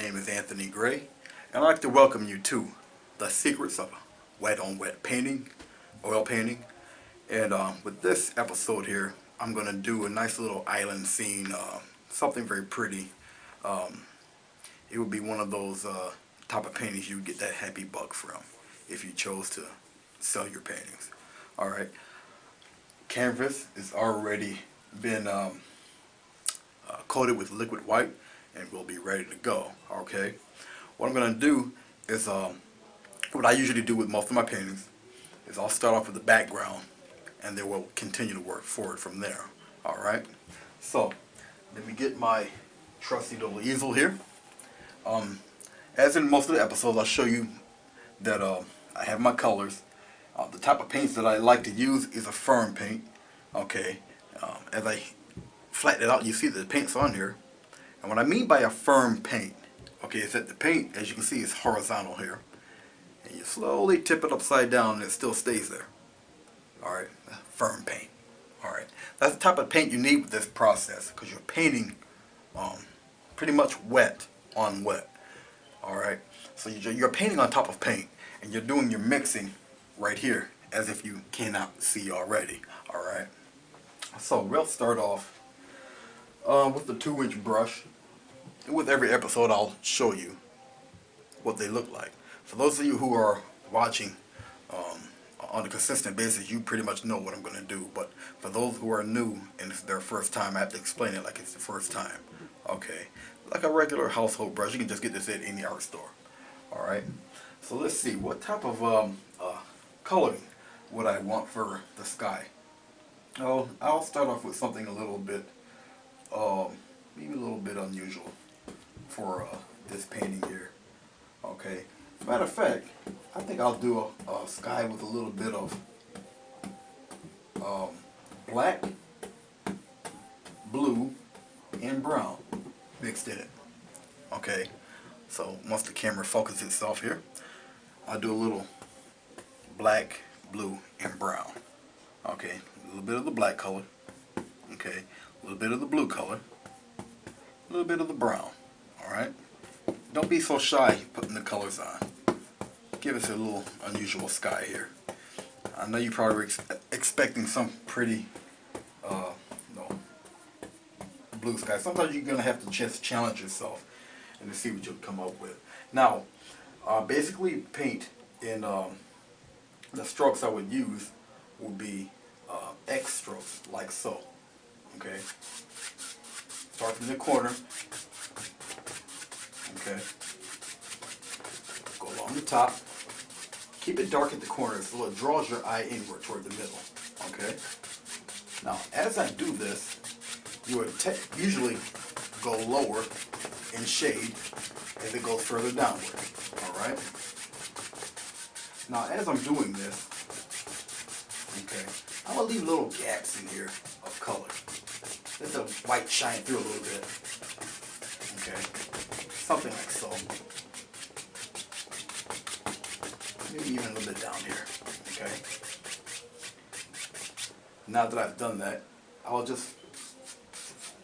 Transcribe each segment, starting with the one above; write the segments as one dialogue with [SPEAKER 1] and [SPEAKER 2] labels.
[SPEAKER 1] name is Anthony Gray, and I'd like to welcome you to the secrets of wet on wet painting, oil painting. And with this episode here, I'm going to do a nice little island scene, something very pretty. It would be one of those type of paintings you would get that happy buck from if you chose to sell your paintings. Alright, canvas is already been coated with liquid white and we'll be ready to go. Okay, what I'm going to do is what I usually do with most of my paintings is I'll start off with the background and then we'll continue to work forward from there. Alright, so let me get my trusty little easel here. As in most of the episodes, I'll show you that I have my colors. The type of paints that I like to use is a firm paint. Okay, as I flatten it out, you see that the paint's on here. And what I mean by a firm paint, okay, is that the paint, as you can see, is horizontal here. And you slowly tip it upside down and it still stays there. Alright, firm paint. Alright, that's the type of paint you need with this process because you're painting pretty much wet on wet. Alright, so you're painting on top of paint and you're doing your mixing right here as if you cannot see already. Alright, so we'll start off with the 2-inch brush. And with every episode I'll show you what they look like. For those of you who are watching on a consistent basis, you pretty much know what I'm going to do. But for those who are new and it's their first time, I have to explain it like it's the first time. Okay, like a regular household brush, you can just get this at any art store. Alright, so let's see, what type of coloring would I want for the sky? Oh, I'll start off with something a little bit, maybe a little bit unusual for this painting here. Okay, matter of fact, I think I'll do a sky with a little bit of black, blue, and brown mixed in it. Okay, so once the camera focuses itself here, I'll do a little black, blue, and brown. Okay, a little bit of the black color. Okay, a little bit of the blue color. A little bit of the brown. Alright, don't be so shy putting the colors on. Give us a little unusual sky here. I know you probably were expecting some pretty blue sky. Sometimes you're going to have to just challenge yourself and to see what you'll come up with. Now, basically paint in the strokes I would use would be X strokes, like so. Okay, start from the corner. Okay, go along the top. Keep it dark at the corners so it draws your eye inward toward the middle. Okay, now as I do this, you would usually go lower in shade as it goes further downward. Alright? Now as I'm doing this, okay, I'm going to leave little gaps in here of color. Let the white shine through a little bit. Okay, something like so. Maybe even a little bit down here. Okay. Now that I've done that, I'll just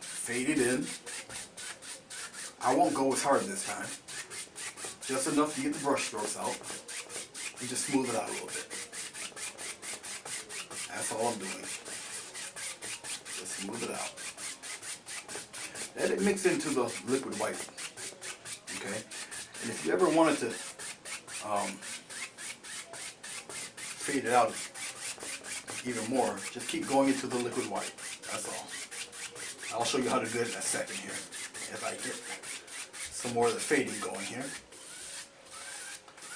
[SPEAKER 1] fade it in. I won't go as hard this time. Just enough to get the brush strokes out. And just smooth it out a little bit. That's all I'm doing. Just smooth it out. Let it mix into the liquid white. Okay? And if you ever wanted to fade it out even more, just keep going into the liquid white. That's all. I'll show you how to do it in a second here, if I get some more of the fading going here.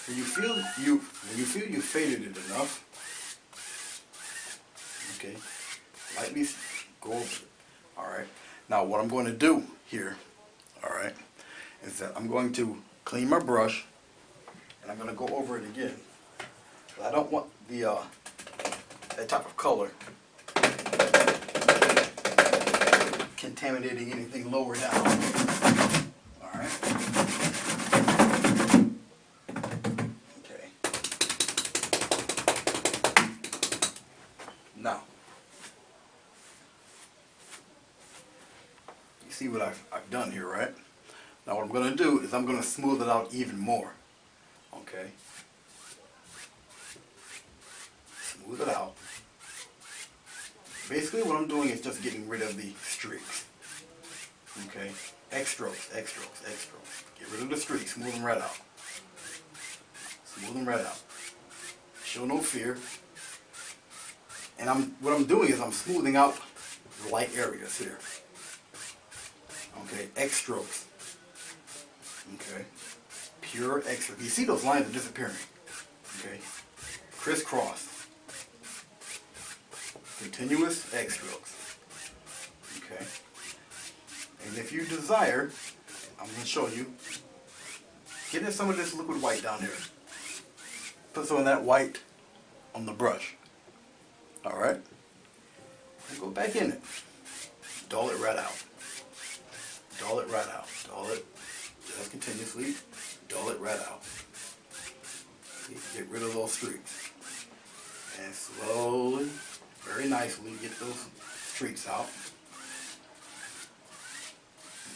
[SPEAKER 1] When you feel you faded it enough, okay, lightly go over it. Alright, now what I'm going to do here, alright, is that I'm going to clean my brush and I'm going to go over it again. I don't want the that type of color contaminating anything lower down. Alright. Okay. Now, you see what I've done here, right? Now what I'm going to do is I'm going to smooth it out even more. Okay. Smooth it out. Basically what I'm doing is just getting rid of the streaks. Okay. X strokes, X strokes, X strokes. Get rid of the streaks. Smooth them right out. Smooth them right out. Show no fear. And what I'm doing is I'm smoothing out the light areas here. Okay, X strokes. Okay, pure X strokes. You see those lines are disappearing. Okay, crisscross. Continuous X strokes. Okay, and if you desire, I'm going to show you, get in some of this liquid white down here. Put some of that white on the brush. Alright, and go back in it. Dull it right out. Dull it right out. Dull it just continuously. Dull it right out. Get rid of those streaks. And slowly, very nicely, get those streaks out.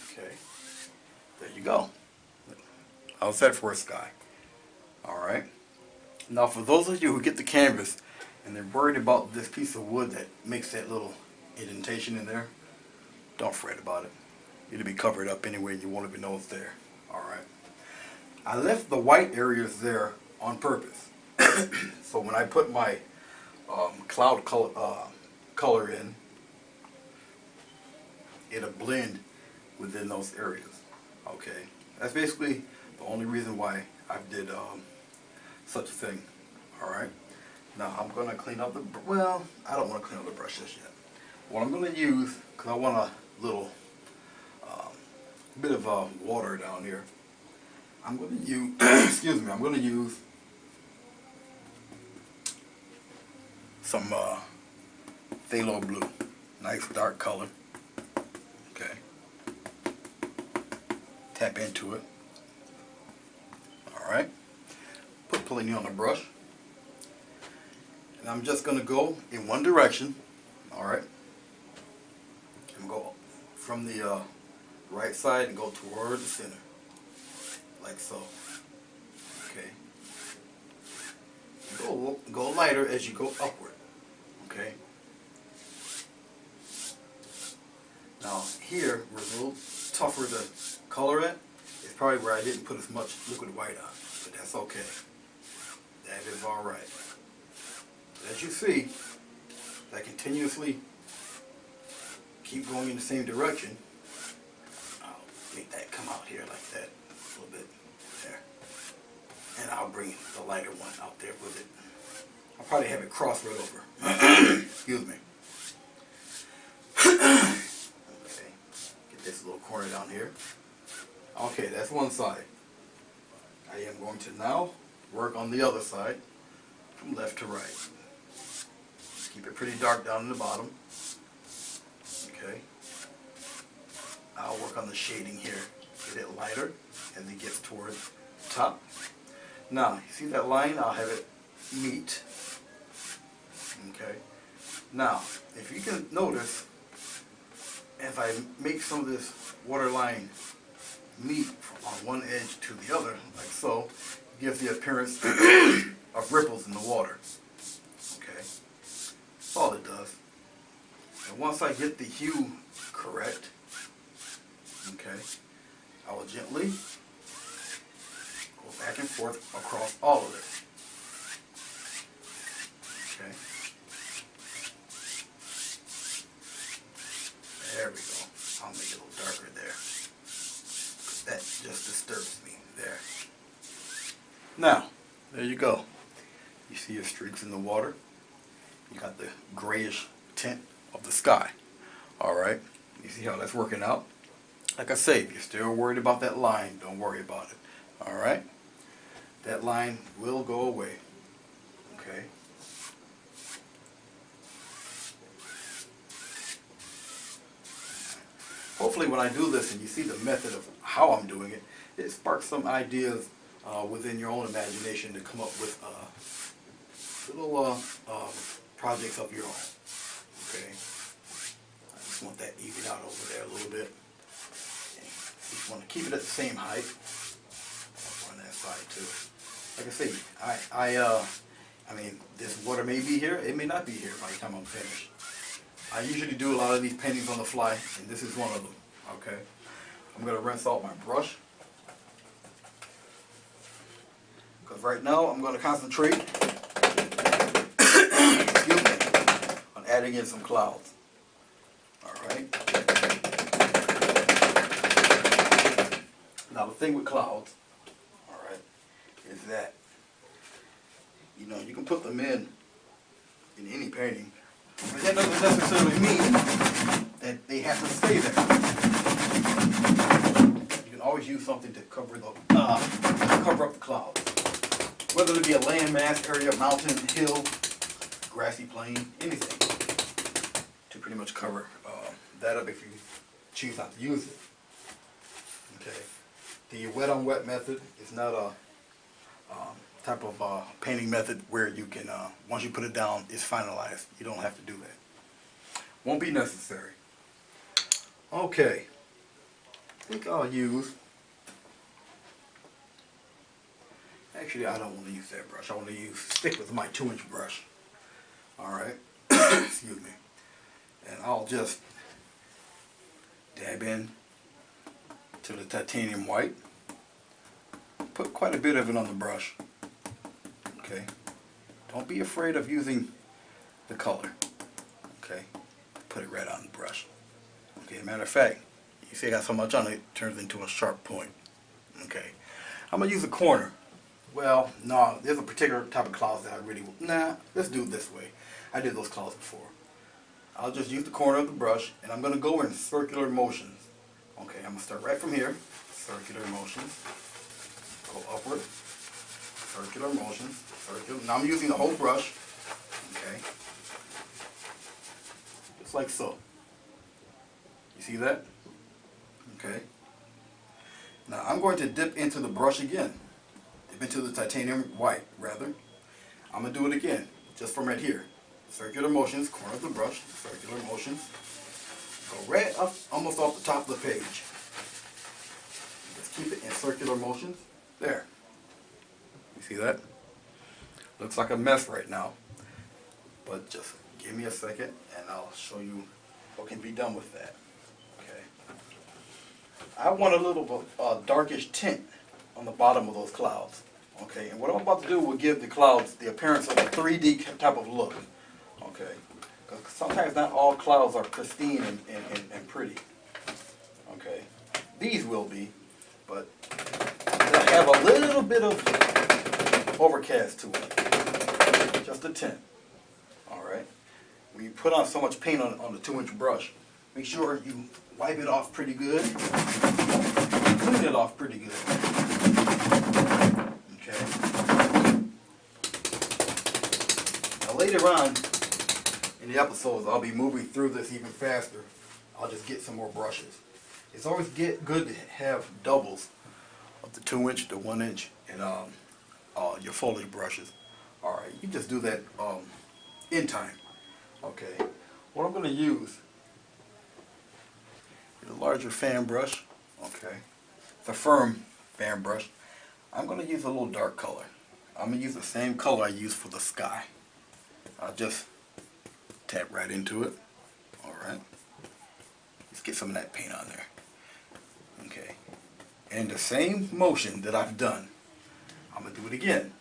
[SPEAKER 1] Okay, there you go. How's that for a sky? Alright. Now for those of you who get the canvas and they're worried about this piece of wood that makes that little indentation in there, don't fret about it. It'll be covered up anyway and you won't even know it's there. Alright. I left the white areas there on purpose. So when I put my cloud color in, it'll blend within those areas. Okay. That's basically the only reason why I did such a thing. Alright. Now I'm going to clean up the, well, I don't want to clean up the brush just yet. What I'm going to use, because I want a little bit of water down here, I'm going to use, excuse me, I'm going to use some phthalo blue. Nice dark color. Okay. Tap into it. Alright. Put plenty on the brush. And I'm just going to go in one direction. Alright. I'm going to go from the right side and go toward the center. Like so. Okay. Go lighter as you go upward. Okay. Now here, where it's a little tougher to color at, is probably where I didn't put as much liquid white on. But that's okay. That is alright. As you see, I continuously keep going in the same direction. I'll make that come out here like that a little bit there. And I'll bring the lighter one out there with it. I'll probably have it cross right over. Excuse me. Okay, get this little corner down here. Okay, that's one side. I am going to now work on the other side from left to right. Keep it pretty dark down in the bottom. Okay. I'll work on the shading here. Get it lighter as it gets toward the top. Now, you see that line? I'll have it meet. Okay. Now, if you can notice, if I make some of this water line meet on one edge to the other, like so, it gives the appearance of ripples in the water. Okay. That's all it does. And once I get the hue correct, okay, I will gently go back and forth across all of it. Okay. There we go. I'll make it a little darker there. That just disturbs me there. Now, there you go. You see your streaks in the water. You got the grayish tint of the sky. Alright. You see how that's working out? Like I say, if you're still worried about that line, don't worry about it. Alright? That line will go away. Okay? Hopefully when I do this and you see the method of how I'm doing it, it sparks some ideas within your own imagination to come up with little projects of your own. Okay? I just want that evened out over there a little bit. Just want to keep it at the same height. On that side too. Like I say, I mean, this water may be here, it may not be here by the time I'm finished. I usually do a lot of these paintings on the fly, and this is one of them. Okay, I'm gonna rinse out my brush because right now I'm gonna concentrate excuse me, on adding in some clouds. All right. Now the thing with clouds, all right, is that you can put them in any painting, but that doesn't necessarily mean that they have to stay there. You can always use something to cover up the clouds, whether it be a landmass area, mountain, hill, grassy plain, anything, to pretty much cover that up if you choose not to use it. Okay, the wet on wet method is not a type of painting method where you can, once you put it down, it's finalized. You don't have to do that. Won't be necessary. Okay, I think I'll use, actually I don't want to use that brush. I want to stick with my 2-inch brush. Alright, excuse me. And I'll just dab in to the titanium white. Put quite a bit of it on the brush. Okay, don't be afraid of using the color. Okay, put it right on the brush. Okay, matter of fact, you see I got so much on it, it turns into a sharp point. Okay, I'm gonna use a corner. Well, no, there's a particular type of clouds that I really, let's do it this way. I did those clouds before. I'll just use the corner of the brush, and I'm gonna go in circular motions. Okay, I'm gonna start right from here, circular motions, go upward, circular motions, circular. Now I'm using the whole brush, okay, just like so. You see that? Okay. Now I'm going to dip into the brush again, dip into the titanium white, rather. I'm going to do it again, just from right here. Circular motions, corner of the brush, circular motions. Go right up, almost off the top of the page. Just keep it in circular motions. There. You see that? Looks like a mess right now. But just give me a second and I'll show you what can be done with that. Okay. I want a little darkish tint on the bottom of those clouds. Okay, and what I'm about to do will give the clouds the appearance of a 3D type of look. Okay, because sometimes not all clouds are pristine and pretty. Okay, these will be, but they'll have a little bit of overcast to it, just a tint. All right, when you put on so much paint on the 2-inch brush, make sure you wipe it off pretty good, clean it off pretty good. Okay. Now later on in the episodes, I'll be moving through this even faster. I'll just get some more brushes. It's always good to have doubles of the 2-inch, the 1-inch, and your foliage brushes. All right, you just do that in time. Okay. What I'm going to use is a larger fan brush. Okay. It's a firm fan brush. I'm going to use a little dark color. I'm going to use the same color I use for the sky. I'll just tap right into it. Alright. Let's get some of that paint on there. Okay. And the same motion that I've done, I'm going to do it again.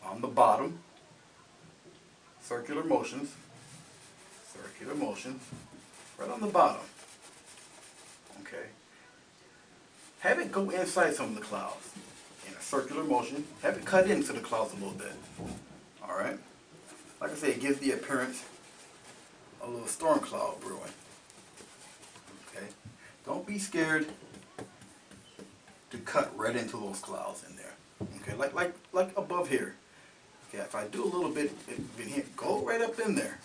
[SPEAKER 1] On the bottom, circular motions, right on the bottom. Okay. Have it go inside some of the clouds. In a circular motion, have it cut into the clouds a little bit. Alright? Like I say, it gives the appearance of a little storm cloud brewing. Okay? Don't be scared to cut right into those clouds in there. Okay, like above here. Okay, if I do a little bit in here, go right up in there.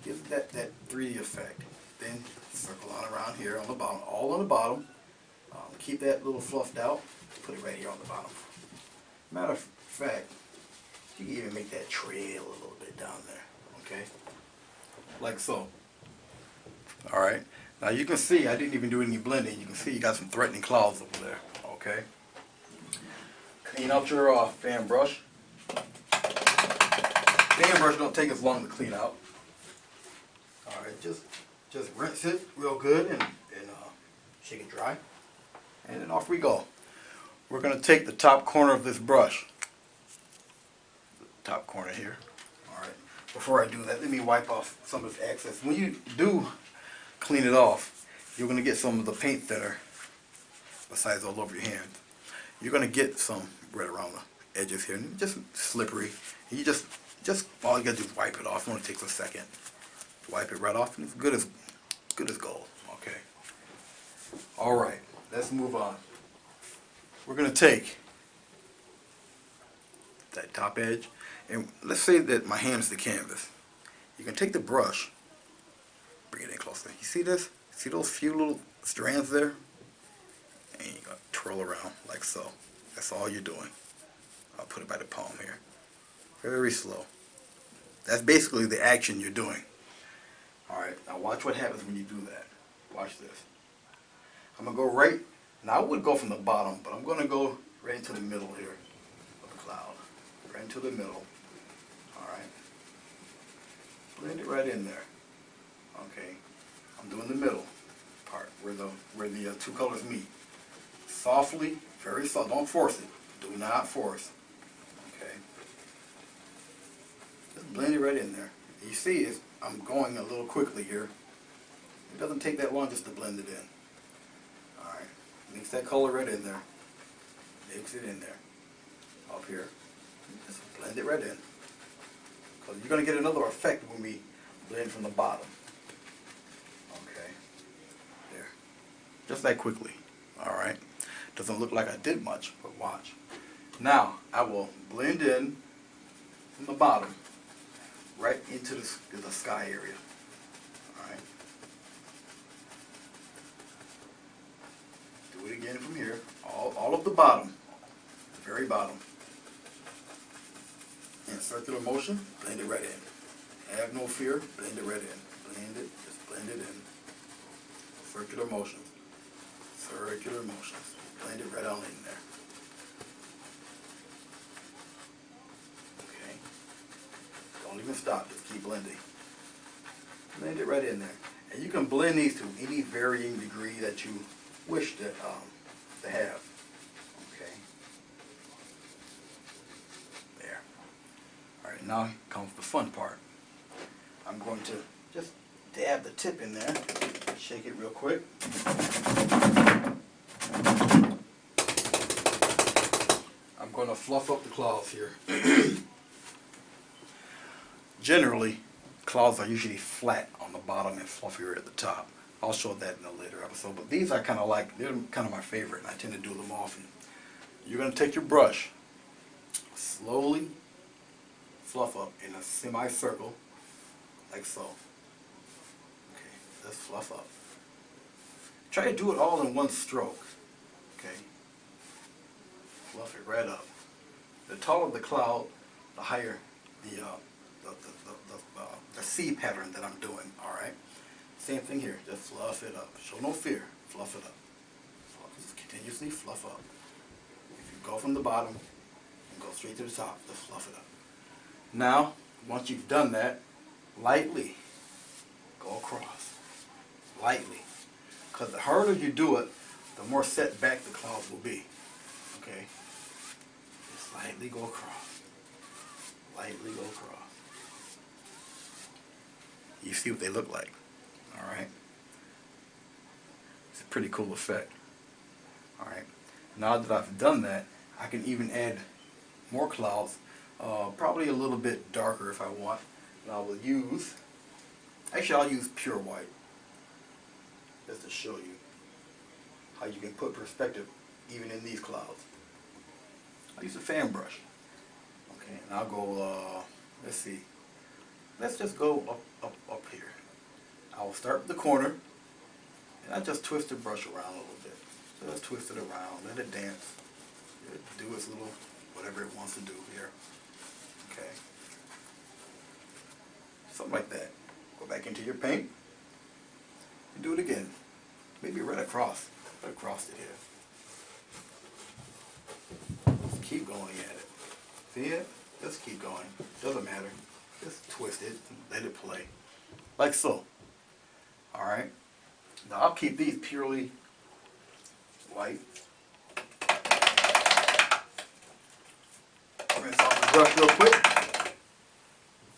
[SPEAKER 1] Give that 3D effect. Then circle on around here on the bottom, all on the bottom. Keep that little fluffed out. Put it right here on the bottom. Matter of fact, you can even make that trail a little bit down there. Okay, like so. All right. Now you can see I didn't even do any blending. You can see you got some threatening clouds over there. Okay. Clean out your fan brush. Fan brush don't take as long to clean out. All right, just rinse it real good and shake it dry, and then off we go. We're going to take the top corner of this brush, top corner here. All right. Before I do that, let me wipe off some of the excess. When you do clean it off, you're going to get some of the paint thinner, besides all over your hands. You're going to get some right around the edges here, and just slippery. And you just all you got to do is wipe it off. It only takes a second. Wipe it right off, and it's good as gold. Okay. All right. Let's move on. We're going to take that top edge, and let's say that my hand is the canvas. You can take the brush, bring it in closer. You see this? See those few little strands there? And you're going to twirl around like so. That's all you're doing. I'll put it by the palm here. Very slow. That's basically the action you're doing. Alright, now watch what happens when you do that. Watch this. I'm going to go right, now I would go from the bottom, but I'm going to go right into the middle here of the cloud. Right into the middle. Alright. Blend it right in there. Okay. I'm doing the middle part, where the two colors meet. Softly, very soft. Don't force it. Do not force. Okay. Just blend it right in there. You see, I'm going a little quickly here. It doesn't take that long just to blend it in. Alright. Mix that color right in there. Mix it in there. Up here. Just blend it right in. Because you're going to get another effect when we blend from the bottom. Okay. There. Just that quickly. Alright. Doesn't look like I did much, but watch. Now, I will blend in from the bottom right into the sky area. Alright. Do it again from here. All of the bottom. The very bottom. In circular motion, blend it right in. Have no fear, blend it right in. Blend it, just blend it in. Circular motions. Circular motions. Blend it right on in there. Okay. Don't even stop, just keep blending. Blend it right in there. And you can blend these to any varying degree that you wish to have. Okay. There. Alright, now comes the fun part. I'm going to just dab the tip in there. Shake it real quick. I'm going to fluff up the clouds here. Generally, clouds are usually flat on the bottom and fluffier at the top. I'll show that in a later episode, but these I kind of like. They're kind of my favorite, and I tend to do them often. You're going to take your brush, slowly fluff up in a semicircle, like so. Okay, let's fluff up. Try to do it all in one stroke. Okay, fluff it right up. The taller the cloud, the higher the C pattern that I'm doing. All right. Same thing here. Just fluff it up. Show no fear. Fluff it up. Just continuously fluff up. If you go from the bottom and go straight to the top, just fluff it up. Now, once you've done that, lightly go across. Lightly. Because the harder you do it, the more set back the clouds will be. Okay? Just lightly go across. Lightly go across. You see what they look like. Alright? It's a pretty cool effect. Alright? Now that I've done that, I can even add more clouds. Probably a little bit darker if I want. And I will use, actually I'll use pure white. Just to show you how you can put perspective even in these clouds. I'll use a fan brush. Okay, and I'll go, let's see. Let's just go up here. I will start with the corner, and I just twist the brush around a little bit. So let's twist it around, let it dance. Let it do its little, whatever it wants to do here. Okay. Something like that. Go back into your paint. And do it again. Maybe right across. Right across it here. Just keep going at it. See it? Just keep going. Doesn't matter. Just twist it and let it play. Like so. Alright? Now I'll keep these purely white. Rinse off the brush real quick.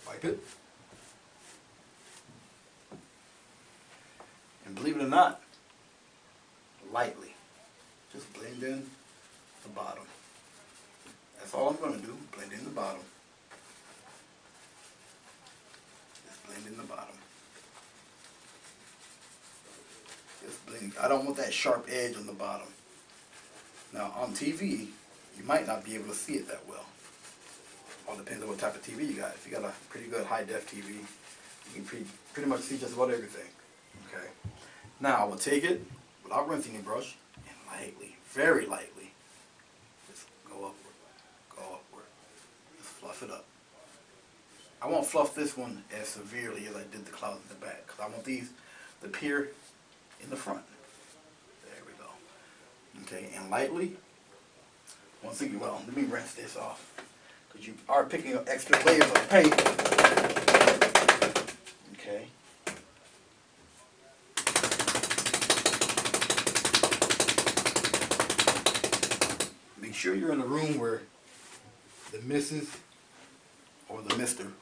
[SPEAKER 1] Wipe it. And believe it or not, lightly. Just blend in the bottom. That's all I'm going to do. Blend in the bottom. Just blend in the bottom. Just blend. I don't want that sharp edge on the bottom. Now on TV, you might not be able to see it that well. All depends on what type of TV you got. If you got a pretty good high-def TV, you can pretty much see just about everything. Okay. Now I will take it without rinsing the brush and lightly, very lightly, just go upward, go upward. Just fluff it up. I won't fluff this one as severely as I did the clouds in the back, because I want these to appear in the front. There we go. Okay, and lightly, once again, well, let me rinse this off, because you are picking up extra layers of paint. Okay. Make sure you're in a room where the missus or the mister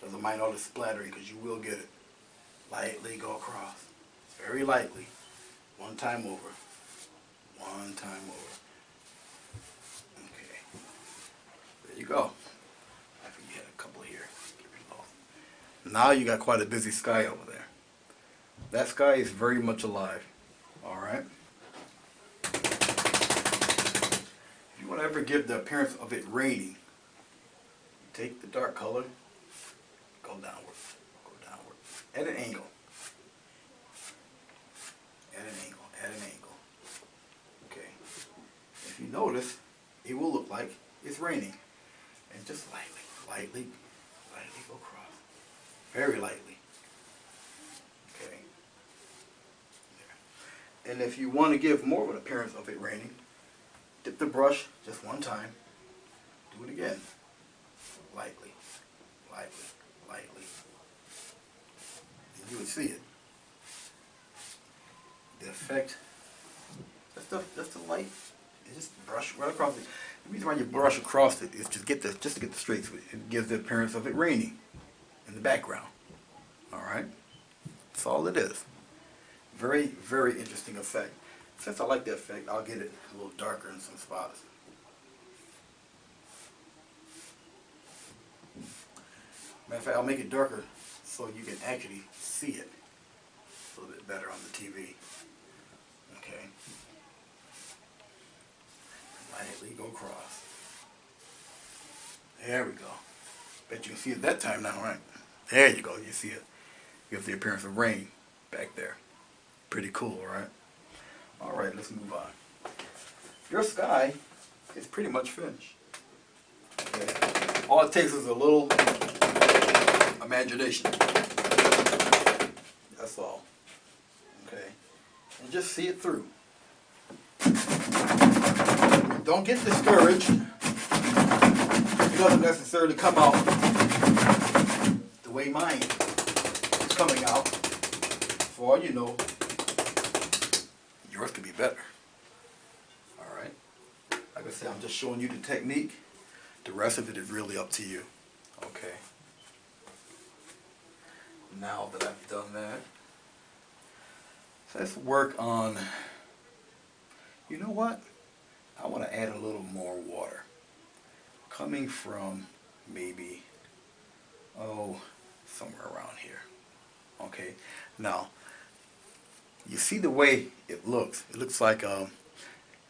[SPEAKER 1] doesn't mind all the splattering, because you will get it. Lightly go across. Very lightly. One time over. One time over. Okay. There you go. I think you had a couple here. Get rid of those. Now you got quite a busy sky over there. That sky is very much alive. Alright? If you want to ever give the appearance of it raining, take the dark color, go downward, at an angle, at an angle. Okay. If you notice, it will look like it's raining, and just lightly go across, very lightly. Okay. There. And if you want to give more of an appearance of it raining, dip the brush just one time, do it again, lightly. And you would see it. The effect, just the light, you just brush right across it. The reason why you brush across it is just to get the straight. It gives the appearance of it raining in the background. Alright? That's all it is. Very, very interesting effect. Since I like the effect, I'll get it a little darker in some spots. Matter of fact, I'll make it darker so you can actually see it a little bit better on the TV. Okay. Lightly go across. There we go. Bet you can see it that time now, right? There you go. You see it. You have the appearance of rain back there. Pretty cool, right? Alright, let's move on. Your sky is pretty much finished. Okay. All it takes is a little imagination. That's all. Okay. And just see it through. Don't get discouraged. It doesn't necessarily come out the way mine is coming out. For all you know, yours could be better. Alright? Like I said, I'm just showing you the technique. The rest of it is really up to you. Okay? Now that I've done that, let's work on, you know what? I want to add a little more water. Coming from maybe, somewhere around here. Okay? Now, you see the way it looks. It looks like,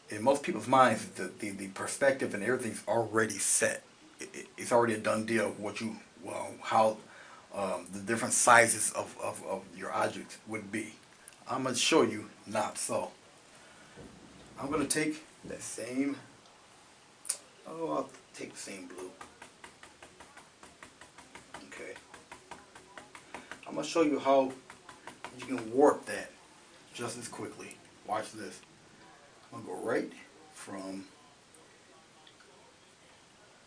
[SPEAKER 1] in most people's minds, the perspective and everything's already set. It's already a done deal of what you, how the different sizes of your object would be. I'm going to show you not so. I'm going to take that same, I'll take the same blue. Okay. I'm going to show you how you can warp that just as quickly. Watch this. I'm going to go right from,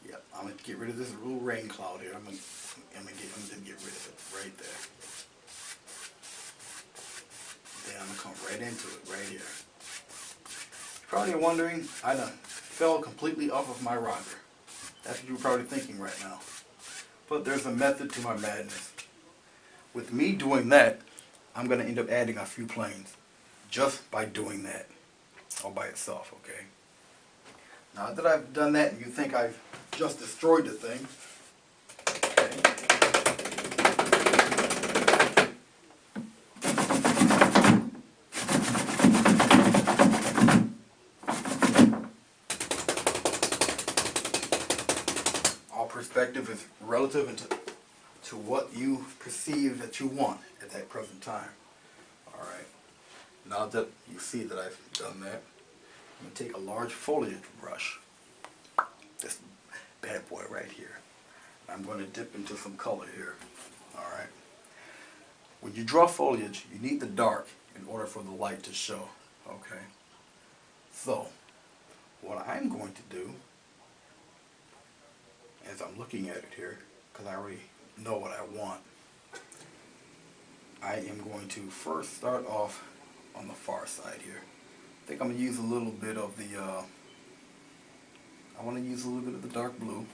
[SPEAKER 1] yep, I'm going to get rid of this little rain cloud here. I'm going to get rid of it right there. Then I'm going to come right into it right here. You're probably wondering, I done fell completely off of my rocker. That's what you're probably thinking right now. But there's a method to my madness. With me doing that, I'm going to end up adding a few planes just by doing that, all by itself, okay? Now that I've done that and you think I've just destroyed the thing, all perspective is relative to what you perceive that you want at that present time. Alright, now that you see that I've done that, I'm going to take a large foliage brush, this bad boy right here. I'm going to dip into some color here. Alright, when you draw foliage, you need the dark in order for the light to show. Okay, so what I'm going to do, as I'm looking at it here, because I already know what I want, I am going to first start off on the far side here. I think I'm going to use a little bit of the, I want to use a little bit of the dark blue.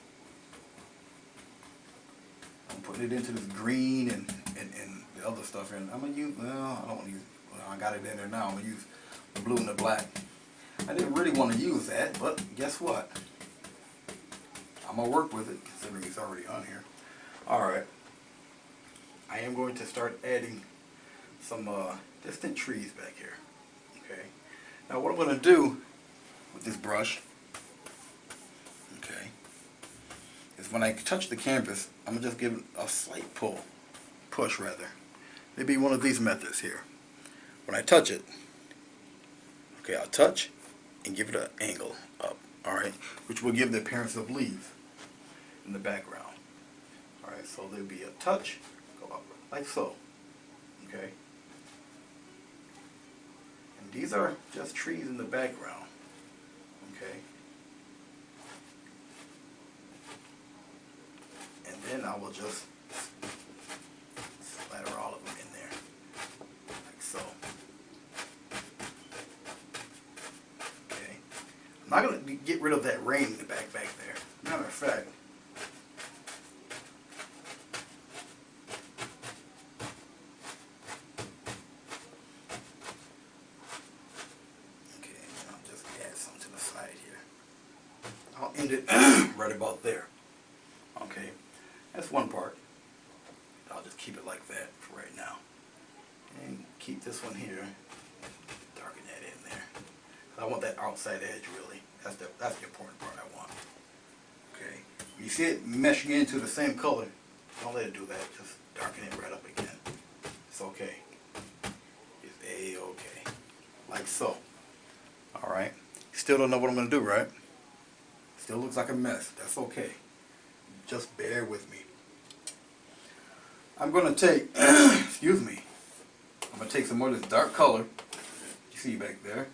[SPEAKER 1] I'm putting it into this green and the other stuff, and I'm going to use, well, I don't want to use, well, I got it in there now. I'm going to use the blue and the black. I didn't really want to use that, but guess what? I'm going to work with it, considering it's already on here. Alright. I am going to start adding some distant trees back here. Okay. Now what I'm going to do with this brush, okay, is when I touch the canvas, I'm going to just give it a slight push rather. Maybe one of these methods here. When I touch it, okay, I'll touch and give it an angle up, alright, which will give the appearance of leaves in the background. Alright, so there'll be a touch, go up like so, okay. And these are just trees in the background, okay. And then I will just splatter all of them in there, like so. Okay. I'm not going to get rid of that rain in the back there. Matter of fact, okay, I'll just add some to the side here. I'll end it right about there. Okay, that's one part. I'll just keep it like that for right now. And keep this one here, darken that in there. I want that outside edge really. That's the important part I want. Okay, you see it meshing into the same color, don't let it do that. Just darken it right up again. It's okay. It's A-okay. Like so. Alright. Still don't know what I'm going to do, right? Still looks like a mess. That's okay. Just bear with me. I'm going to take, excuse me, I'm going to take some more of this dark color you see back there.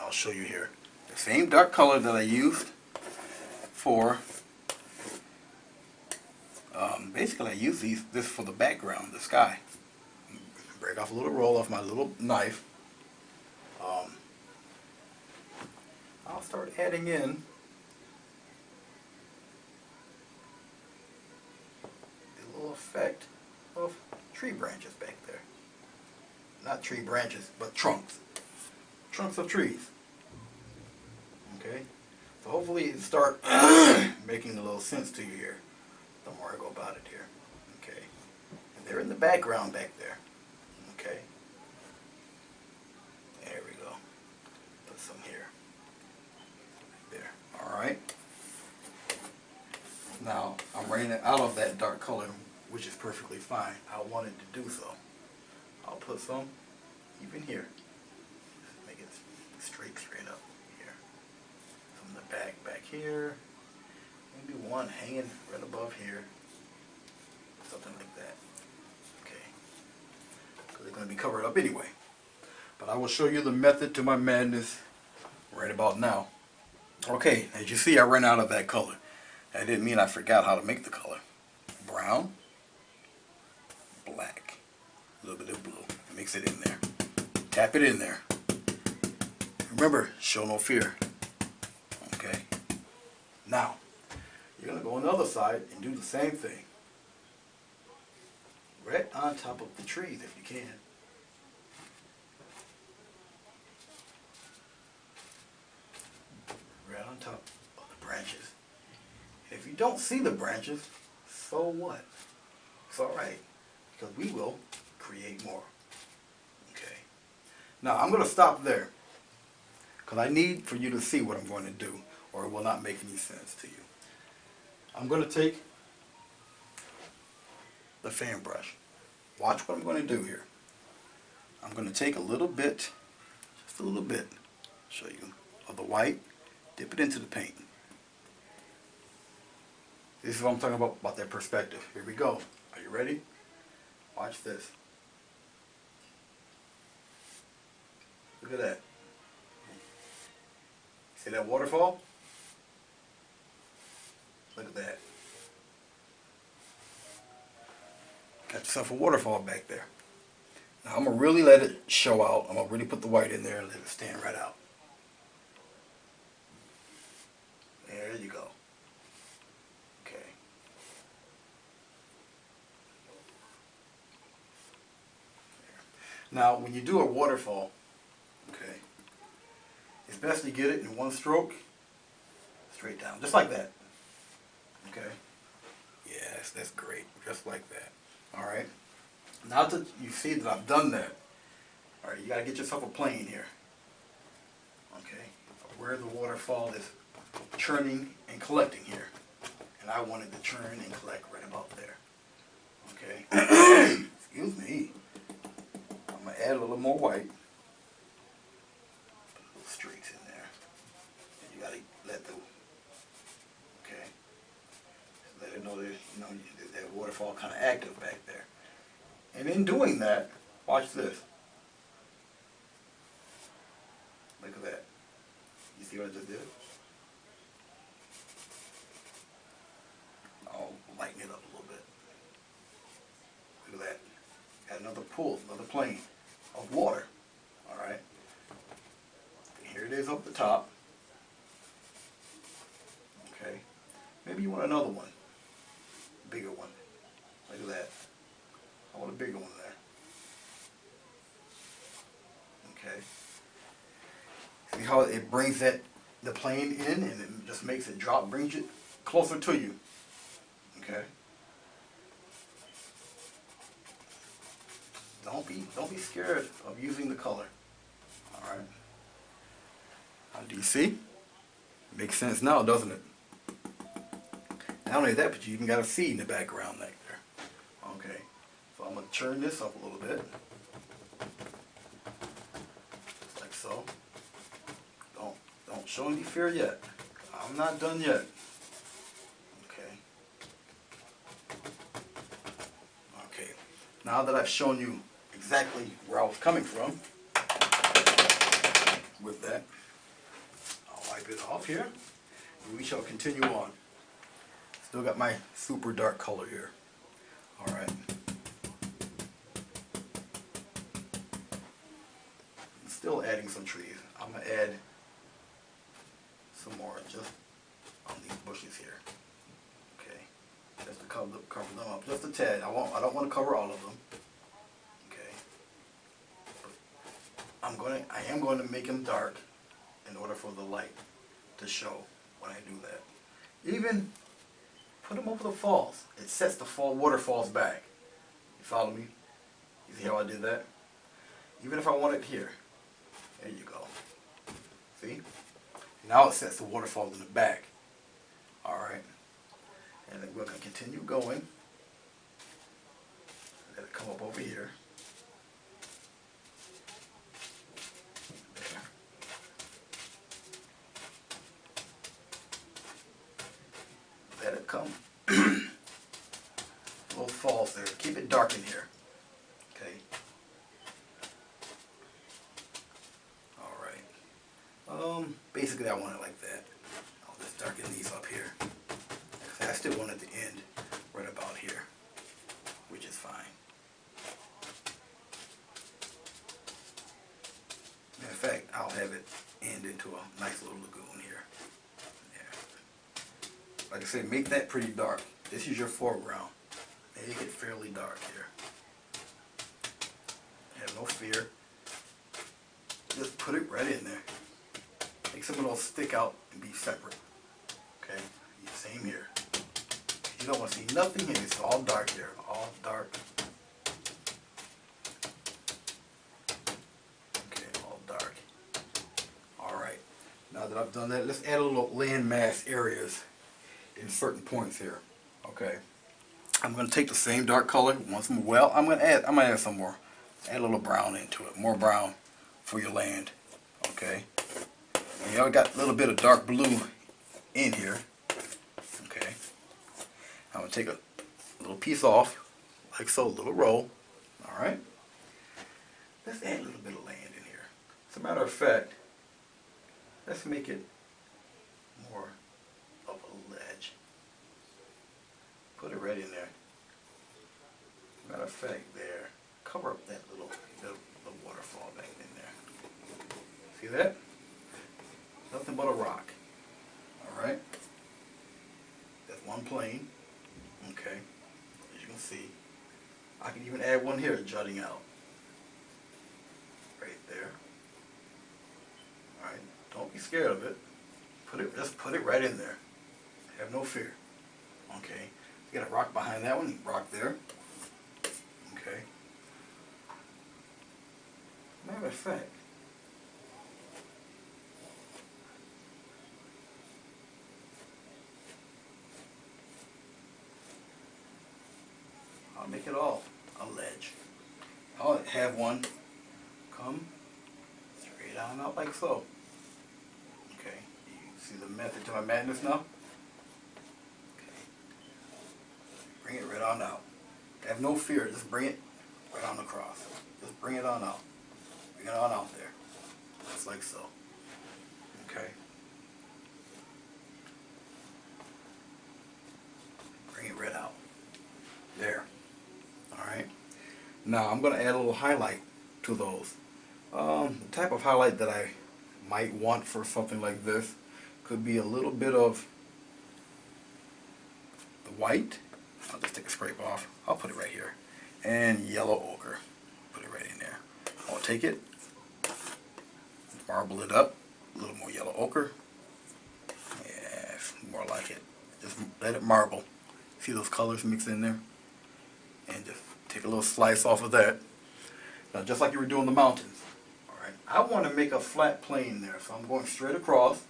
[SPEAKER 1] I'll show you here. The same dark color that I used for, basically I use this for the background, the sky. Break off a little roll off my little knife. I'll start adding in the little effect of tree branches back there. Not tree branches, but trunks. Trunks of trees. Okay? So hopefully it start making a little sense to you here. The more I go about it here. Okay? And they're in the background back there. Okay? There we go. Put some here. There. Alright? Now, I'm running out of that dark color, which is perfectly fine. I wanted to do so. I'll put some even here. Make it straight up here. From the back here. Maybe one hanging right above here. Something like that. Okay. they're going to be covered up anyway. But I will show you the method to my madness right about now. Okay, as you see, I ran out of that color. That didn't mean I forgot how to make the color. Brown, black, a little bit of blue. Mix it in there. Tap it in there. Remember, show no fear. Okay. Now, you're going to go on the other side and do the same thing. Right on top of the trees if you can. Right on top of the branches. And if you don't see the branches, so what? It's alright, because we will create more. Okay. Now I'm going to stop there, because I need for you to see what I'm going to do, or it will not make any sense to you. I'm going to take the fan brush. Watch what I'm going to do here. I'm going to take a little bit, just a little bit, show you, of the white, dip it into the paint. This is what I'm talking about that perspective. Here we go. Are you ready? Watch this. Look at that. See that waterfall? Look at that. Got yourself a waterfall back there. Now I'm going to really let it show out. I'm going to really put the white in there and let it stand right out. There you go. Okay. There. Now when you do a waterfall, okay, it's best to get it in one stroke, straight down, just like that. Okay. Yes, that's great. Just like that. Alright. Now that you see that I've done that, alright, you gotta get yourself a plane here. Okay. Where the waterfall is churning and collecting here. And I wanted to churn and collect right about there. Okay. Excuse me. I'm gonna add a little more white. Put little streaks in there. And you gotta let the let it know that, you know, that waterfall kind of active back there. And in doing that, watch this. Look at that. You see what I just did? I'll lighten it up a little bit. Look at that. Got another pool, another plane of water. Alright. Here it is up the top. Okay. Maybe you want another one. Bigger one. Look at that. I want a bigger one there. Okay. See how it brings the plane in and it just makes it drop, brings it closer to you. Okay. Don't be scared of using the color. All right. Do you see? Makes sense now, doesn't it? Not only that, but you even got a seed in the background back there. Okay, so I'm going to churn this up a little bit. Just like so. Don't show any fear yet. I'm not done yet. Okay. Okay, now that I've shown you exactly where I was coming from with that, I'll wipe it off here and we shall continue on. Still got my super dark color here. Alright. I'm still adding some trees. I'm going to add some more just on these bushes here. Okay. Just to cover them up. Just a tad. I don't want to cover all of them. Okay. But I am going to make them dark in order for the light to show when I do that. Even put them over the falls. It sets the waterfalls back. You follow me? You see how I did that? Even if I want it here. There you go. See? Now it sets the waterfalls in the back. Alright. And then we're going to continue going. Let it come up over here. There. Let it come. Little falls there. Keep it dark in here. Okay. Actually, I want it like that. I'll just darken these up here. I still want it to end right about here, which is fine. In fact, I'll have it end into a nice little lagoon here. Yeah. Like I said, make that pretty dark. This is your foreground. Make it fairly dark here. Have no fear. Just put it right in there. Make some of those stick out and be separate. Okay? Same here. You don't want to see nothing here. It's all dark here. All dark. Okay, all dark. Alright. Now that I've done that, let's add a little landmass areas in certain points here. Okay. I'm going to take the same dark color once more. Well, I'm going to add some more. Add a little brown into it. More brown for your land. Okay. And y'all got a little bit of dark blue in here. Okay. I'm going to take a little piece off, like so, a little roll. Alright. Let's add a little bit of land in here. As a matter of fact, let's make it more of a ledge. Put it right in there. As a matter of fact, there. Cover up that little waterfall back in there. See that? Nothing but a rock. Alright? That's one plane. Okay. As you can see. I can even add one here jutting out. Right there. Alright. Don't be scared of it. Just put it right in there. Have no fear. Okay. You got a rock behind that one. Rock there. Okay. Matter of fact, I'll make it all a ledge. I'll have one come straight on out like so. Okay, you see the method to my madness now? Okay, bring it right on out. Have no fear, just bring it right on across. Just bring it on out. Bring it on out there. Just like so. Okay. Bring it right out. There. Alright. Now I'm going to add a little highlight to those. The type of highlight that I might want for something like this could be a little bit of the white. I'll just take a scrape off. I'll put it right here. And yellow ochre. Put it right in there. I'll take it, marble it up, a little more yellow ochre. Yes, more like it. Just let it marble. See those colors mixed in there? And just take a little slice off of that. Now, just like you were doing the mountains. Alright, I want to make a flat plane there, so I'm going straight across.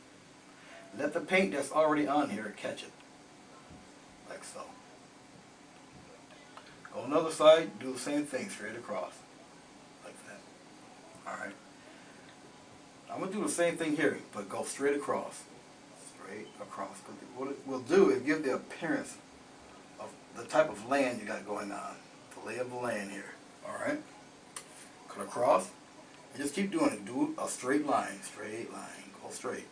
[SPEAKER 1] Let the paint that's already on here catch it. Like so. Go on the other side, do the same thing, straight across. Like that. Alright. I'm going to do the same thing here, but go straight across. Straight across. What it will do is give the appearance of the type of land you got going on. The lay of the land here. Alright? Cut across. And just keep doing it. Do a straight line. Straight line. Go straight.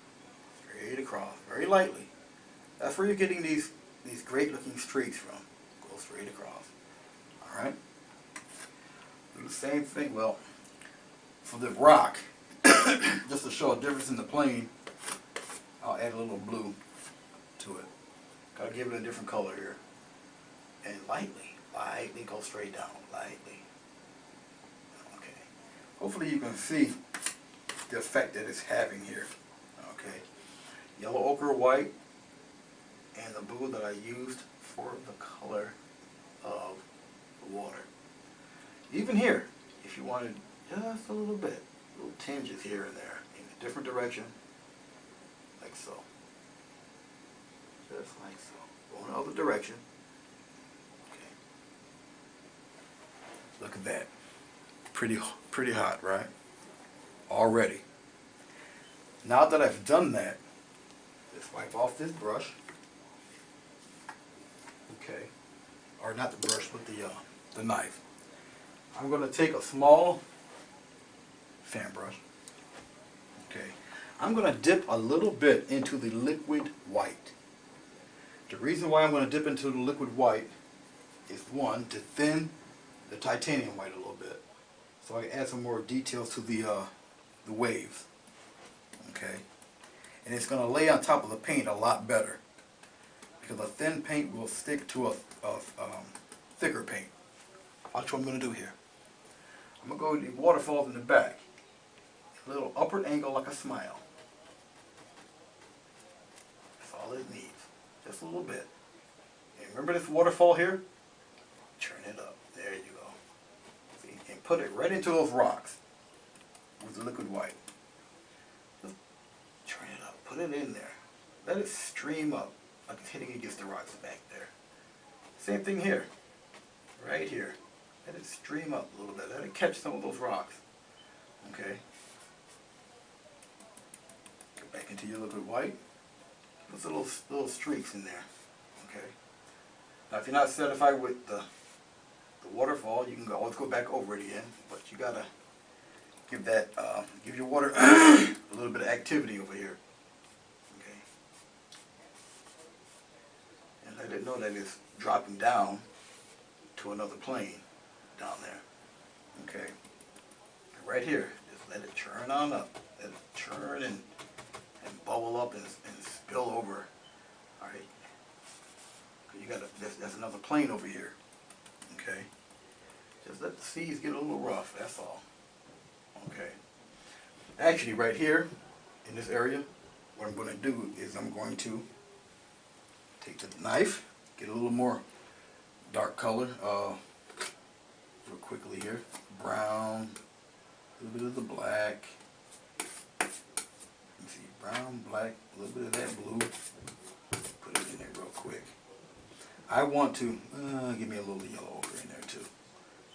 [SPEAKER 1] Straight across. Very lightly. That's where you're getting these great looking streaks from. Go straight across. Alright? Do the same thing. Well, for the rock, just to show a difference in the plane, I'll add a little blue to it. Gotta give it a different color here. And lightly go straight down. Lightly. Okay. Hopefully you can see the effect that it's having here. Okay. Yellow ochre, white, and the blue that I used for the color of the water. Even here, if you wanted just a little bit, little tinges here and there in a different direction, like so. Just like so. Going the other direction. Okay. Look at that. Pretty hot, right? Already. Now that I've done that, just wipe off this brush. Okay. Or not the brush, but the knife. I'm going to take a small fan brush. Okay. I'm going to dip a little bit into the liquid white. The reason why I'm going to dip into the liquid white is, one, to thin the titanium white a little bit, so I can add some more details to the waves. Okay, and it's going to lay on top of the paint a lot better, because a thin paint will stick to a thicker paint. Watch what I'm going to do here. I'm going to go with the waterfalls in the back. A little upward angle like a smile. That's all it needs. Just a little bit. And remember this waterfall here? Turn it up. There you go. See? And put it right into those rocks with the liquid white. Just turn it up. Put it in there. Let it stream up like it's hitting against the rocks back there. Same thing here. Right here. Let it stream up a little bit. Let it catch some of those rocks. Okay. Go back into your liquid white. Put some little streaks in there. Okay. Now, if you're not satisfied with the waterfall, you can always go back over it again. But you gotta give that give your water a little bit of activity over here. Okay. And let it know that it's dropping down to another plane down there. Okay. Right here, just let it churn on up. Let it churn and bubble up and spill over. All right. You got there's another plane over here. Okay. Just let the seas get a little rough. That's all. Okay. Actually, right here in this area, what I'm going to do is I'm going to take the knife, get a little more dark color, real quickly here. Brown, a little bit of the black. You see, brown, black, a little bit of that blue. Put it in there real quick. I want to, give me a little yellow over in there too.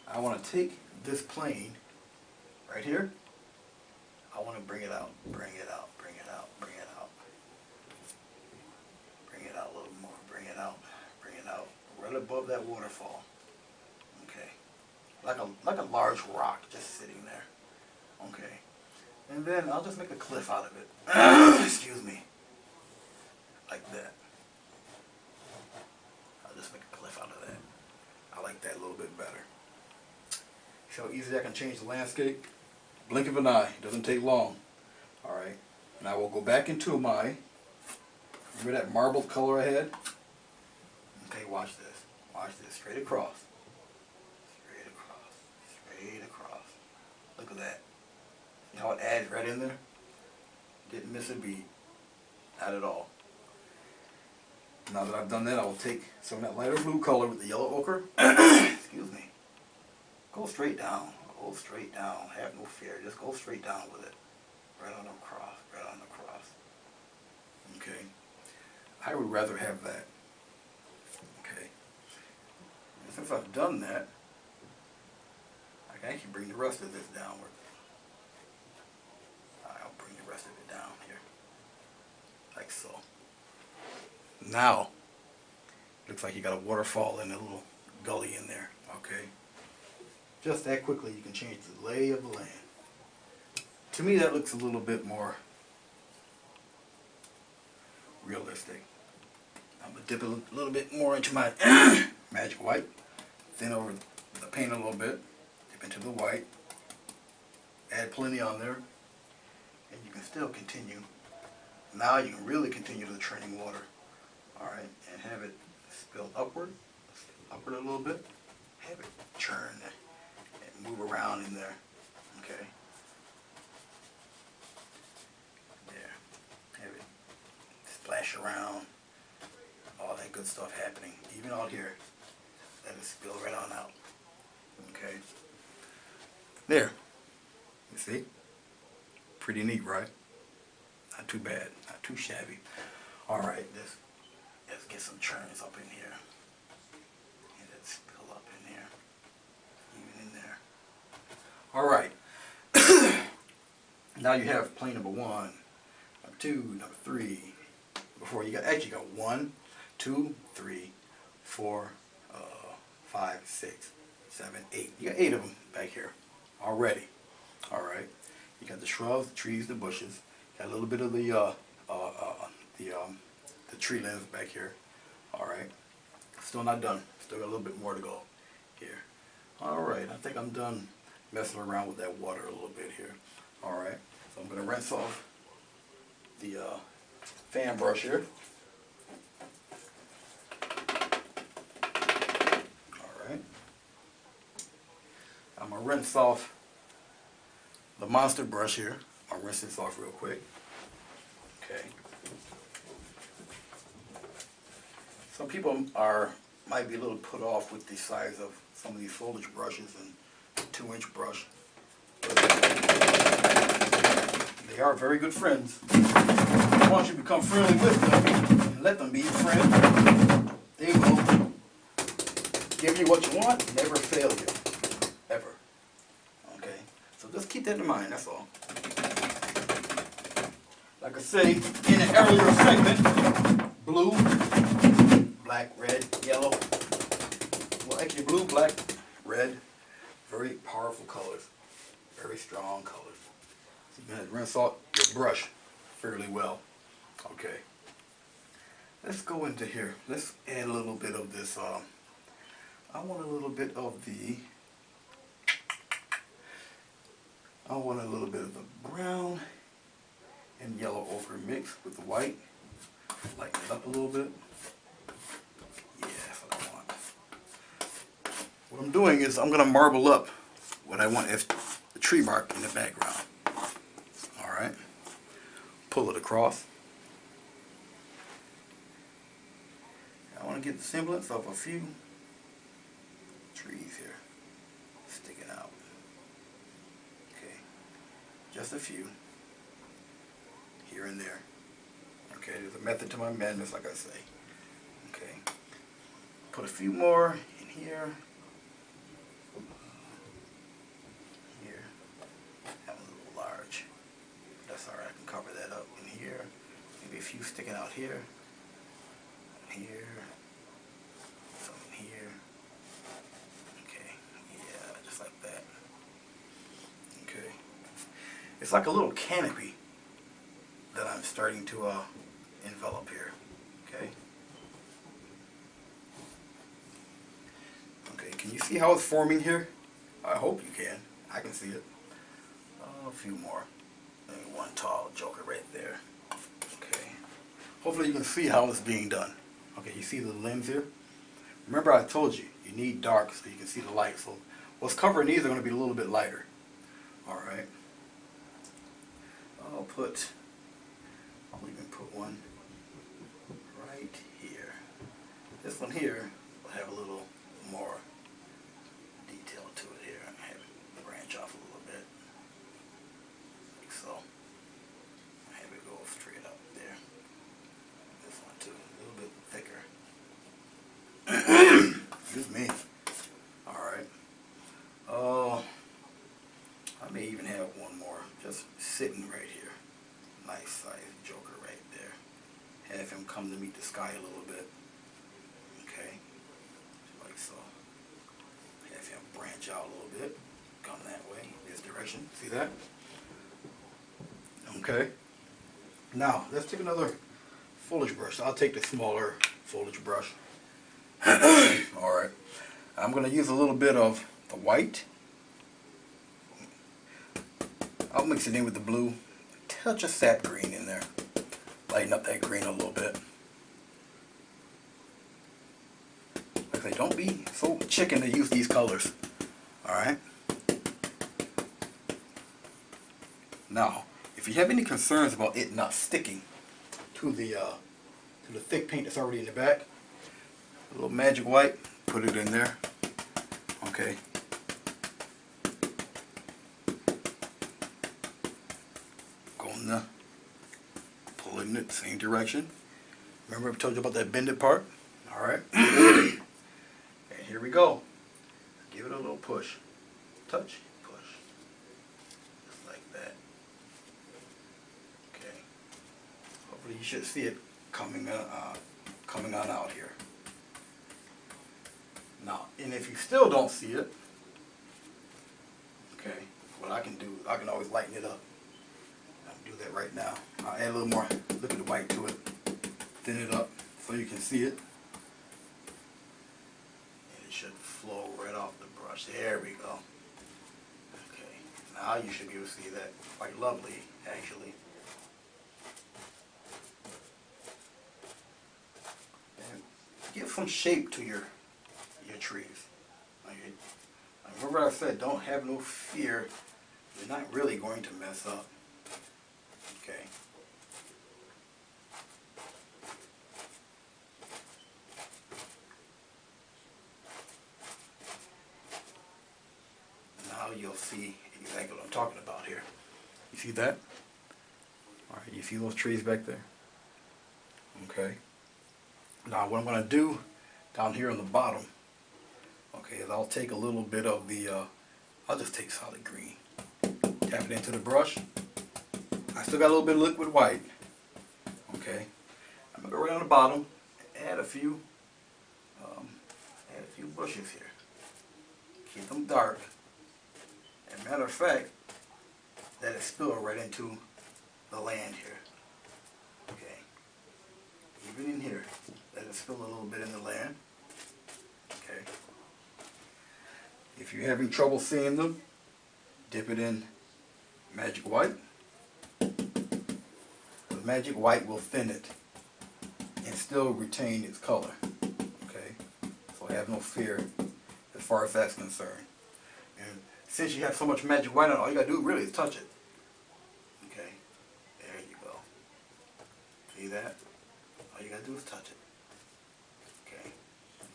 [SPEAKER 1] I want to take this plane right here. I want to bring it out, bring it out, bring it out, bring it out. Bring it out a little more, bring it out, right above that waterfall. Okay. Like a large rock just sitting there. Okay. And then I'll just make a cliff out of it. Excuse me. Like that. I'll just make a cliff out of that. I like that a little bit better. See how easy I can change the landscape? Blink of an eye. It doesn't take long. Alright. Now we'll go back into my, remember that marbled color I had? Okay, watch this. Watch this. Straight across. Straight across. Straight across. Look at that. See how it adds right in there? Didn't miss a beat. Not at all. Now that I've done that, I will take some of that lighter blue color with the yellow ochre. Excuse me. Go straight down. Go straight down. Have no fear. Just go straight down with it. Right on the cross. Right on the cross. Okay. I would rather have that. Okay. And since I've done that, I can actually bring the rest of this downward. I'll bring the rest of it down here. Like so. Now, looks like you got a waterfall and a little gully in there. Okay. Just that quickly you can change the lay of the land. To me that looks a little bit more realistic. I'm going to dip a little bit more into my magic white. Thin over the paint a little bit. Dip into the white. Add plenty on there. And you can still continue. Now you can really continue the training water. Alright, and have it spill upward a little bit. Have it churn and move around in there. Okay. There. Have it splash around. All that good stuff happening. Even out here. Let it spill right on out. Okay. There. You see? Pretty neat, right? Not too bad. Not too shabby. Alright, let's get some churns up in here. And it spill up in here. Even in there. Alright. Now you have plane number 1, number 2, number 3. Before you actually got 1, 2, 3, 4, 5, 6, 7, 8. You got 8 of them back here already. Alright. You got the shrubs, the trees, the bushes. Got a little bit of the tree limbs back here. All right. Still not done. Still got a little bit more to go here. All right. I think I'm done messing around with that water a little bit here. All right. So I'm going to rinse off the fan brush here. All right. I'm going to rinse off the monster brush here. I'll rinse this off real quick. Okay. Some people might be a little put off with the size of some of these foliage brushes and 2-inch brush. But they are very good friends. Once you become friendly with them and let them be your friend, they will give you what you want, never fail you. Ever. Okay? So just keep that in mind, that's all. Like I say, in an earlier segment, blue, black, red, yellow. Well, actually blue, black, red, very powerful colors. Very strong colors. So you're going to rinse out your brush fairly well. Okay. Let's go into here. Let's add a little bit of this. I want a little bit of the brown and yellow ochre mix with the white. Lighten it up a little bit. Yeah, that's what I want. What I'm doing is I'm going to marble up what I want as the tree bark in the background. Alright. Pull it across. I want to get the semblance of a few trees here sticking out. Okay. Just a few. Here and there. Okay, there's a method to my madness, like I say. Okay. Put a few more in here. Here. That one's a little large. That's alright, I can cover that up in here. Maybe a few sticking out here. Here. Some in here. Okay. Yeah, just like that. Okay. It's like a little canopy that I'm starting to envelop here. Okay. Okay, can you see how it's forming here? I hope you can. I can see it. A few more. Maybe one tall joker right there. Okay. Hopefully you can see how it's being done. Okay, you see the limbs here? Remember I told you, you need dark so you can see the light. So what's covering these are going to be a little bit lighter. Alright. I'll even put one right here. This one here will have a little more detail to it here. I'm going to have it branch off a little bit. Like so. Have it go straight up there. This one too, a little bit thicker. Excuse me. Alright. I may even have one more just sitting right here. Nice size joker right there. Have him come to meet the sky a little bit. Okay. Like so. Have him branch out a little bit. Come that way, this direction. See that? Okay. Now, let's take another foliage brush. I'll take the smaller foliage brush. Alright. I'm going to use a little bit of the white. I'll mix it in with the blue. Touch of sap green in there. Lighten up that green a little bit. Like I say, don't be so chicken to use these colors. Alright? Now, if you have any concerns about it not sticking to the thick paint that's already in the back, a little magic white, put it in there. Okay. Pull it in the same direction. Remember I told you about that bended part? Alright. And here we go. Give it a little push. Touch, push. Just like that. Okay. Hopefully you should see it coming on out here. Now, and if you still don't see it, okay, what I can do, I can always lighten it up. I can do that right now. I'll add a little more liquid white to it, thin it up so you can see it. And it should flow right off the brush. There we go. Okay, now you should be able to see that quite lovely, actually. And give some shape to your trees. Remember I said, don't have no fear. You're not really going to mess up. Okay. Now you'll see exactly what I'm talking about here. You see that? Alright, you see those trees back there? Okay. Now what I'm going to do down here on the bottom, okay, is I'll take a little bit of the, I'll just take solid green. Tap it into the brush. I still got a little bit of liquid white. Okay. I'm going to go right on the bottom and add a few bushes here. Keep them dark. And matter of fact, let it spill right into the land here. Okay. Even in here, let it spill a little bit in the land. Okay. If you're having trouble seeing them, dip it in magic white. The magic white will thin it and still retain its color. Okay, so have no fear as far as that's concerned. And since you have so much magic white on, all you gotta do really is touch it. Okay, there you go. See that? All you gotta do is touch it. Okay,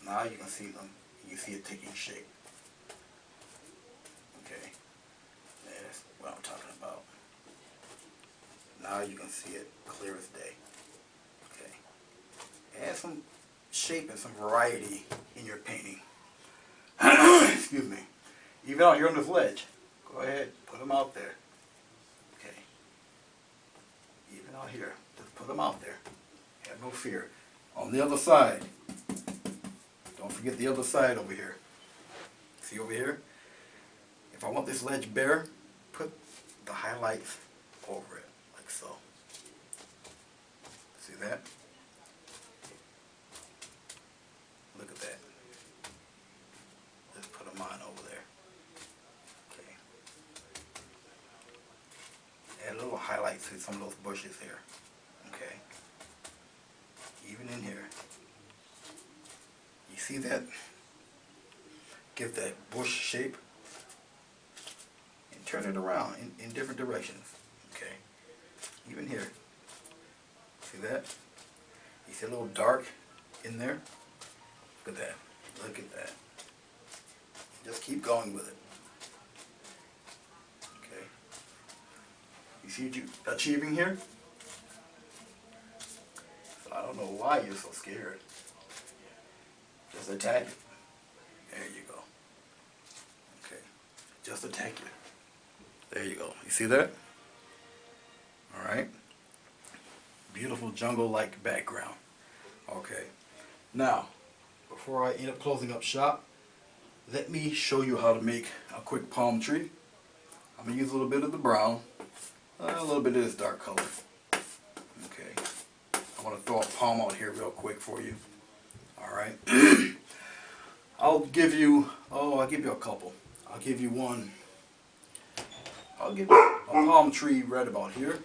[SPEAKER 1] now you can see them. You see it taking shape. Okay, that's what I'm talking about. Now you can see it clear as day. Okay, add some shape and some variety in your painting. Excuse me. Even out here on this ledge, go ahead, put them out there. Okay. Even out here, just put them out there. Have no fear. On the other side, don't forget the other side over here. See over here? If I want this ledge bare, put the highlights over it, like so. See that? Look at that. Let's put them on over there. Okay. Add a little highlights to some of those bushes here. Okay. Even in here. You see that? Give that bush shape. And turn it around in different directions. Okay. Even here. See that? You see a little dark in there? Look at that. Look at that. Just keep going with it. Okay. You see what you're achieving here? So I don't know why you're so scared. Just attack it. There you go. Okay. Just attack it. There you go. You see that? Alright. Beautiful jungle-like background. Okay. Now, before I end up closing up shop, let me show you how to make a quick palm tree. I'm going to use a little bit of the brown, a little bit of this dark color. Okay. I want to throw a palm out here real quick for you. Alright. I'll give you a couple. I'll give you one. I'll give you a palm tree right about here.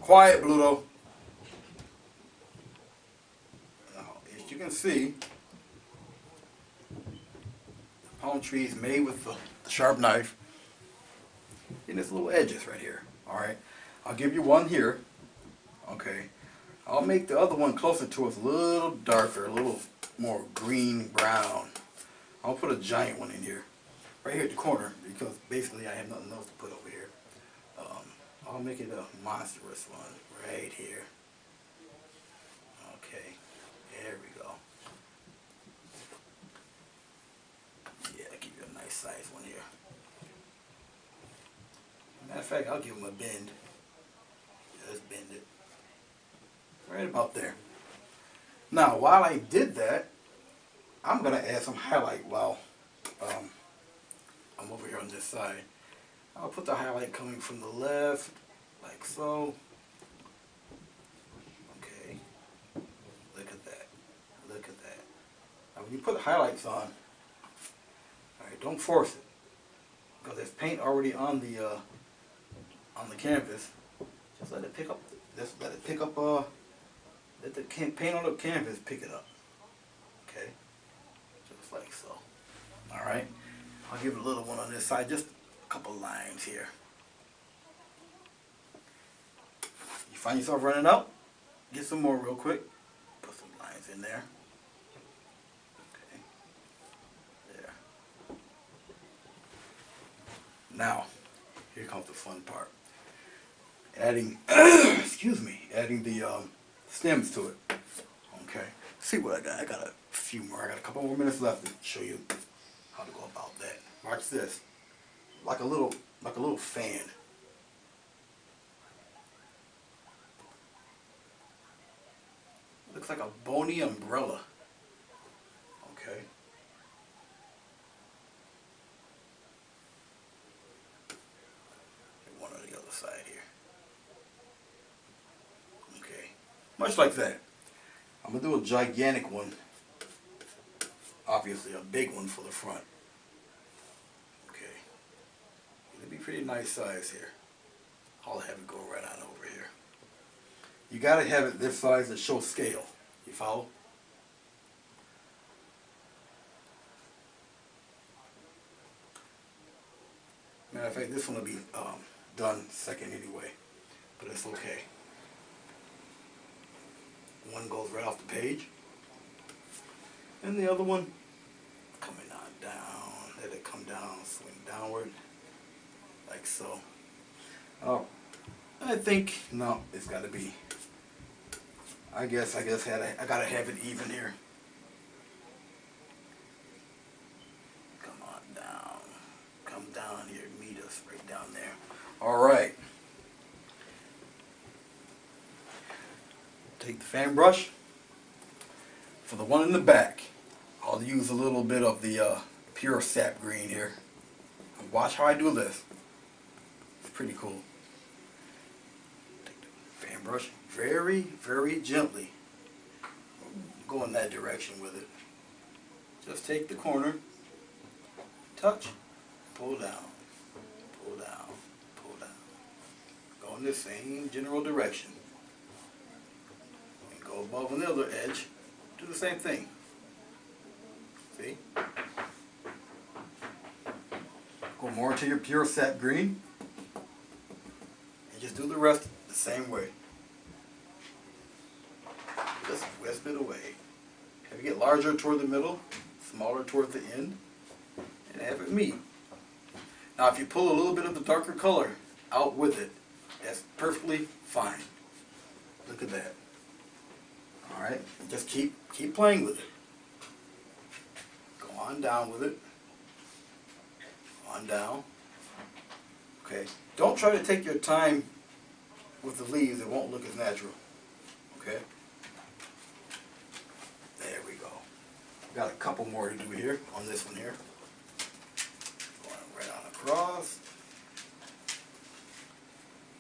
[SPEAKER 1] Quiet, Bluto. Now, as you can see, the palm tree is made with the sharp knife. And there's little edges right here. Alright. I'll give you one here. Okay. I'll make the other one closer to us, a little darker, a little more green brown. I'll put a giant one in here, right here at the corner, because basically I have nothing else to put over here. I'll make it a monstrous one right here. Okay, there we go. Yeah, I'll give you a nice size one here. Matter of fact, I'll give him a bend. Just bend it. Right about there. Now, while I did that, I'm going to add some highlight while I'm over here on this side. I'll put the highlight coming from the left, like so. Okay, look at that, look at that. Now when you put highlights on, alright, don't force it, because there's paint already on the canvas. Just let it pick up, let the paint on the canvas pick it up. Okay, just like so. Alright, I'll give it a little one on this side, just a couple lines here. You find yourself running out? Get some more real quick. Put some lines in there. Okay, there. Now, here comes the fun part. Adding, excuse me, adding the stems to it. Okay, see what I got. I got a few more. I got a couple more minutes left to show you how to go about that. Watch this, like a little fan. Looks like a bony umbrella. Okay. One on the other side here. Okay. Much like that. I'm gonna do a gigantic one. Obviously a big one for the front. Okay. It'll be pretty nice size here. I'll have it go right on over here. You gotta have it this size to show scale. You follow? Matter of fact, this one will be done second anyway, but it's okay. One goes right off the page, and the other one coming on down. Let it come down, swing downward, like so. Oh, I think no, it's got to be. I guess I gotta have it even here. Come down here, meet us right down there. All right. Take the fan brush. For the one in the back, I'll use a little bit of the pure sap green here. And watch how I do this. It's pretty cool. Take the fan brush very, very gently. Go in that direction with it. Just take the corner, touch, pull down, pull down, pull down. Go in the same general direction. And go above on the other edge. Do the same thing. See? Go more into your pure sap green. And just do the rest the same way. Just wisp it away. Have it get larger toward the middle, smaller toward the end, and have it meet. Now if you pull a little bit of the darker color out with it, that's perfectly fine. Look at that. Alright, just keep playing with it. Go on down with it. On down. Okay, don't try to take your time with the leaves, it won't look as natural. Okay? There we go. Got a couple more to do here on this one here. Going right on across.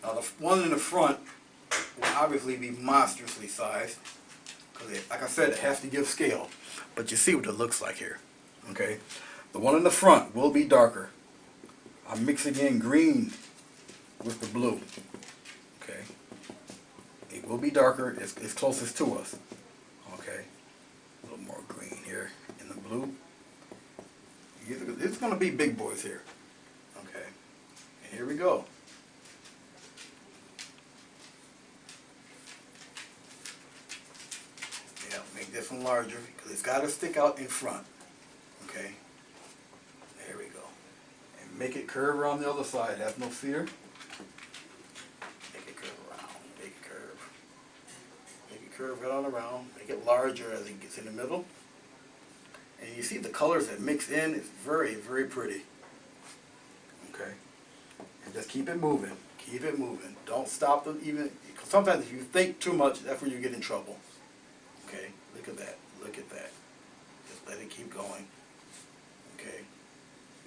[SPEAKER 1] Now the one in the front will obviously be monstrously sized. Because like I said, it has to give scale. But you see what it looks like here. Okay? The one in the front will be darker. I'm mixing in green with the blue. Okay? It will be darker. It's closest to us. Okay? A little more green here in the blue. It's going to be big boys here. Okay? And here we go. Yeah, make this one larger because it's got to stick out in front. Okay? There we go. And make it curve around the other side. Have no fear. Make it curve around. Make it curve. Make it curve right on around. Make it larger as it gets in the middle. And you see the colors that mix in. It's very, very pretty. Okay? And just keep it moving. Keep it moving. Don't stop them even. Sometimes if you think too much, that's when you get in trouble. Okay? Look at that. Look at that. Just let it keep going. Okay?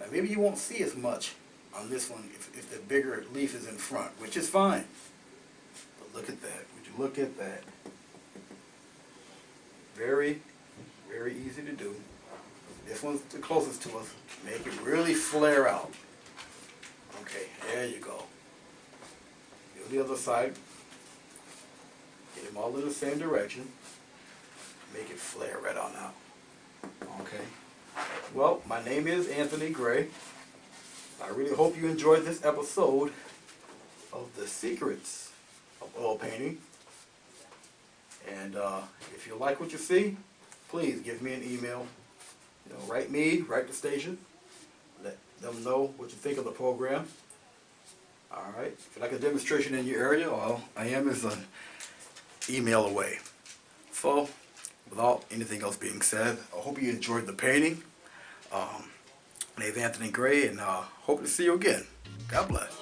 [SPEAKER 1] Now maybe you won't see as much on this one if the bigger leaf is in front, which is fine. But look at that. Would you look at that? Very, very easy to do. This one's the closest to us. Make it really flare out. Okay, there you go. Do the other side. Get them all in the same direction. Make it flare right on out. Okay. Well, my name is Anthony Gray. I really hope you enjoyed this episode of The Secrets of Oil Painting. And if you like what you see, please give me an email. You know, write the station. Let them know what you think of the program. All right. If you like a demonstration in your area, well, I am is an email away. So, without anything else being said, I hope you enjoyed the painting. My name is Anthony Gray, and hope to see you again. God bless.